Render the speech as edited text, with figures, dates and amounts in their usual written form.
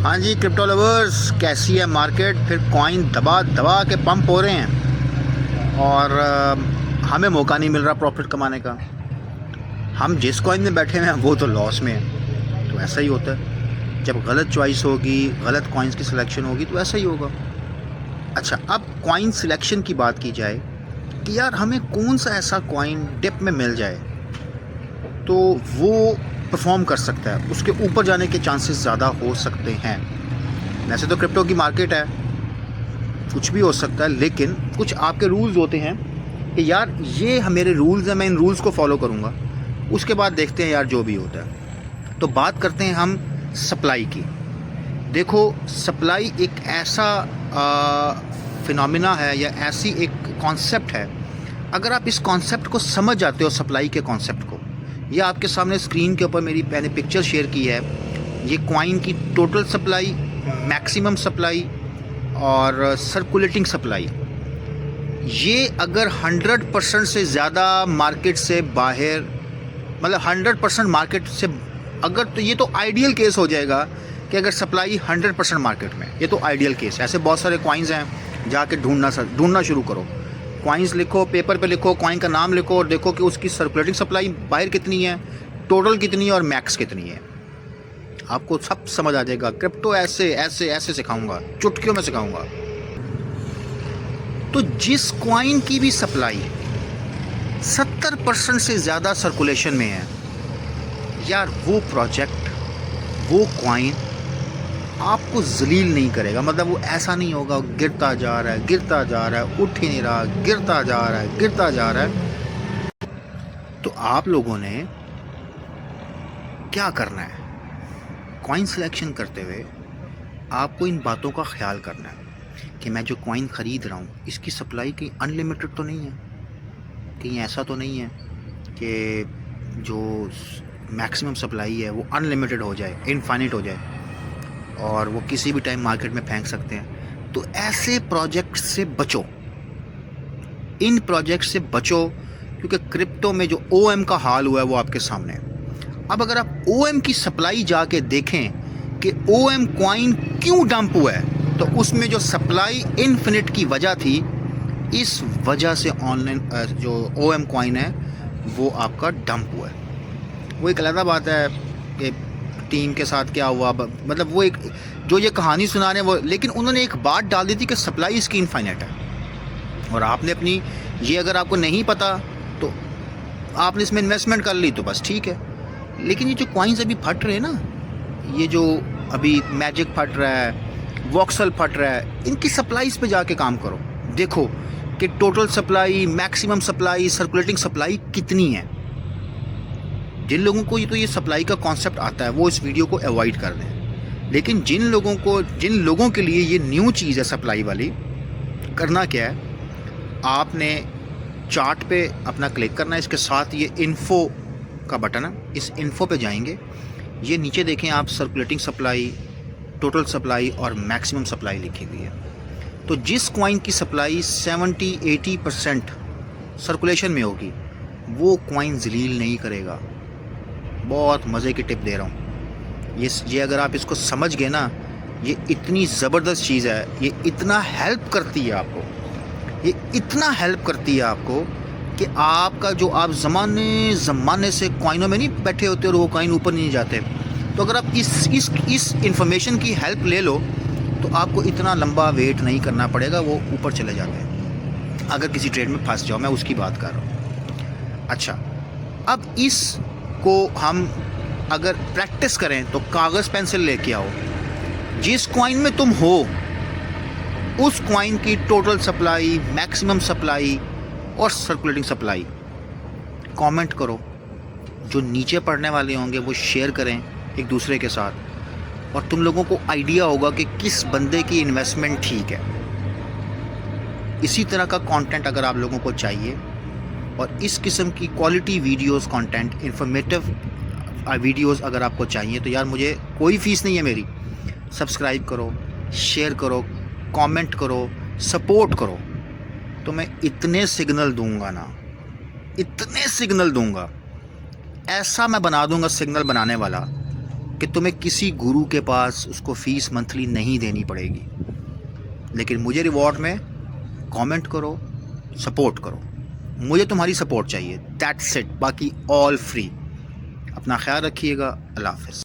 हाँ जी crypto lovers, कैसी है मार्केट। फिर कॉइन दबा दबा के पंप हो रहे हैं और हमें मौका नहीं मिल रहा प्रॉफिट कमाने का। हम जिस कॉइन में बैठे हुए हैं वो तो लॉस में है। तो ऐसा ही होता है, जब गलत चॉइस होगी, गलत कॉइन्स की सिलेक्शन होगी तो ऐसा ही होगा। अच्छा, अब कॉइन सिलेक्शन की बात की जाए कि यार हमें कौन सा ऐसा कॉइन डिप में मिल जाए तो वो परफॉर्म कर सकता है, उसके ऊपर जाने के चांसेस ज़्यादा हो सकते हैं। वैसे तो क्रिप्टो की मार्केट है, कुछ भी हो सकता है, लेकिन कुछ आपके रूल्स होते हैं कि यार ये मेरे रूल्स हैं, मैं इन रूल्स को फॉलो करूँगा। उसके बाद देखते हैं यार जो भी होता है। तो बात करते हैं हम सप्लाई की। देखो, सप्लाई एक ऐसा फिनोमिना है या ऐसी एक कॉन्सेप्ट है, अगर आप इस कॉन्सेप्ट को समझ जाते हो, सप्लाई के कॉन्सेप्ट को, ये आपके सामने स्क्रीन के ऊपर मैंने पिक्चर शेयर की है। ये कॉइन की टोटल सप्लाई, मैक्सिमम सप्लाई और सर्कुलेटिंग सप्लाई, ये अगर 100% से ज़्यादा मार्केट से बाहर, मतलब 100% मार्केट से अगर, तो ये तो आइडियल केस हो जाएगा कि अगर सप्लाई 100% मार्केट में, ये तो आइडियल केस है। ऐसे बहुत सारे कॉइन्स हैं, जाके ढूंढना शुरू करो। कॉइन्स लिखो, पेपर पे लिखो, कॉइन का नाम लिखो और देखो कि उसकी सर्कुलेटिंग सप्लाई बाहर कितनी है, टोटल कितनी है और मैक्स कितनी है। आपको सब समझ आ जाएगा। क्रिप्टो ऐसे ऐसे ऐसे सिखाऊंगा, चुटकियों में सिखाऊंगा। तो जिस कॉइन की भी सप्लाई 70% से ज़्यादा सर्कुलेशन में है, यार वो प्रोजेक्ट, वो कॉइन आपको जलील नहीं करेगा। मतलब वो ऐसा नहीं होगा गिरता जा रहा है, गिरता जा रहा है, उठ ही नहीं रहा, गिरता जा रहा है, गिरता जा रहा है। तो आप लोगों ने क्या करना है, कॉइन सिलेक्शन करते हुए आपको इन बातों का ख्याल करना है कि मैं जो कॉइन ख़रीद रहा हूँ, इसकी सप्लाई कहीं अनलिमिटेड तो नहीं है, कहीं ऐसा तो नहीं है कि जो मैक्सिमम सप्लाई है वो अनलिमिटेड हो जाए, इनफाइनाइट हो जाए और वो किसी भी टाइम मार्केट में फेंक सकते हैं। तो ऐसे प्रोजेक्ट से बचो, इन प्रोजेक्ट से बचो, क्योंकि क्रिप्टो में जो ओएम का हाल हुआ है वो आपके सामने है। अब अगर आप ओएम की सप्लाई जाके देखें कि ओएम कॉइन क्यों डंप हुआ है, तो उसमें जो सप्लाई इनफिनिट की वजह थी, इस वजह से ऑनलाइन जो ओएम कॉइन है वो आपका डंप हुआ है। वो एक अलग बात है कि टीम के साथ क्या हुआ, मतलब वो एक जो ये कहानी सुना रहे हैं वो, लेकिन उन्होंने एक बात डाल दी थी कि सप्लाई इसकी इनफाइनाइट है और आपने अपनी, ये अगर आपको नहीं पता तो आपने इसमें इन्वेस्टमेंट कर ली तो बस ठीक है। लेकिन ये जो कॉइन्स अभी फट रहे हैं ना, ये जो अभी मैजिक फट रहा है, वॉक्सल फट रहा है, इनकी सप्लाईज पे जाके काम करो। देखो कि total supply, maximum supply, circulating supply कितनी है। जिन लोगों को ये सप्लाई का कॉन्सेप्ट आता है वो इस वीडियो को अवॉइड कर दें। लेकिन जिन लोगों के लिए ये न्यू चीज़ है सप्लाई वाली, करना क्या है, आपने चार्ट पे अपना क्लिक करना है, इसके साथ ये इन्फो का बटन है, इस इन्फो पे जाएंगे। ये नीचे देखें आप, सर्कुलेटिंग सप्लाई, टोटल सप्लाई और मैक्सिमम सप्लाई लिखी हुई है। तो जिस कॉइन की सप्लाई 70-80% सर्कुलेशन में होगी वो कॉइन जलील नहीं करेगा। बहुत मज़े की टिप दे रहा हूँ। ये अगर आप इसको समझ गए ना, ये इतनी ज़बरदस्त चीज़ है, ये इतना हेल्प करती है आपको, ये इतना हेल्प करती है आपको कि आपका जो आप ज़माने से कॉइनों में नहीं बैठे होते और वो कॉइन ऊपर नहीं जाते, तो अगर आप इस इंफॉर्मेशन की हेल्प ले लो तो आपको इतना लंबा वेट नहीं करना पड़ेगा, वो ऊपर चले जाते हैं अगर किसी ट्रेड में फंस जाओ। मैं उसकी बात कर रहा हूँ। अच्छा, अब इसको हम अगर प्रैक्टिस करें तो कागज़ पेंसिल लेके आओ, जिस कॉइन में तुम हो उस कॉइन की टोटल सप्लाई, मैक्सिमम सप्लाई और सर्कुलेटिंग सप्लाई कमेंट करो। जो नीचे पढ़ने वाले होंगे वो शेयर करें एक दूसरे के साथ, और तुम लोगों को आइडिया होगा कि किस बंदे की इन्वेस्टमेंट ठीक है। इसी तरह का कंटेंट अगर आप लोगों को चाहिए और इस किस्म की quality videos, content, informative videos अगर आपको चाहिए तो यार मुझे कोई फ़ीस नहीं है मेरी। सब्सक्राइब करो, शेयर करो, कमेंट करो, सपोर्ट करो। तो मैं इतने सिग्नल दूंगा ना, इतने सिग्नल दूंगा, ऐसा मैं बना दूंगा सिग्नल बनाने वाला कि तुम्हें किसी गुरु के पास उसको फ़ीस मंथली नहीं देनी पड़ेगी, लेकिन मुझे रिवॉर्ड में कमेंट करो, सपोर्ट करो। मुझे तुम्हारी सपोर्ट चाहिए, दैट्स इट। बाकी ऑल फ्री। अपना ख्याल रखिएगा। अल्लाह हाफ़िज़।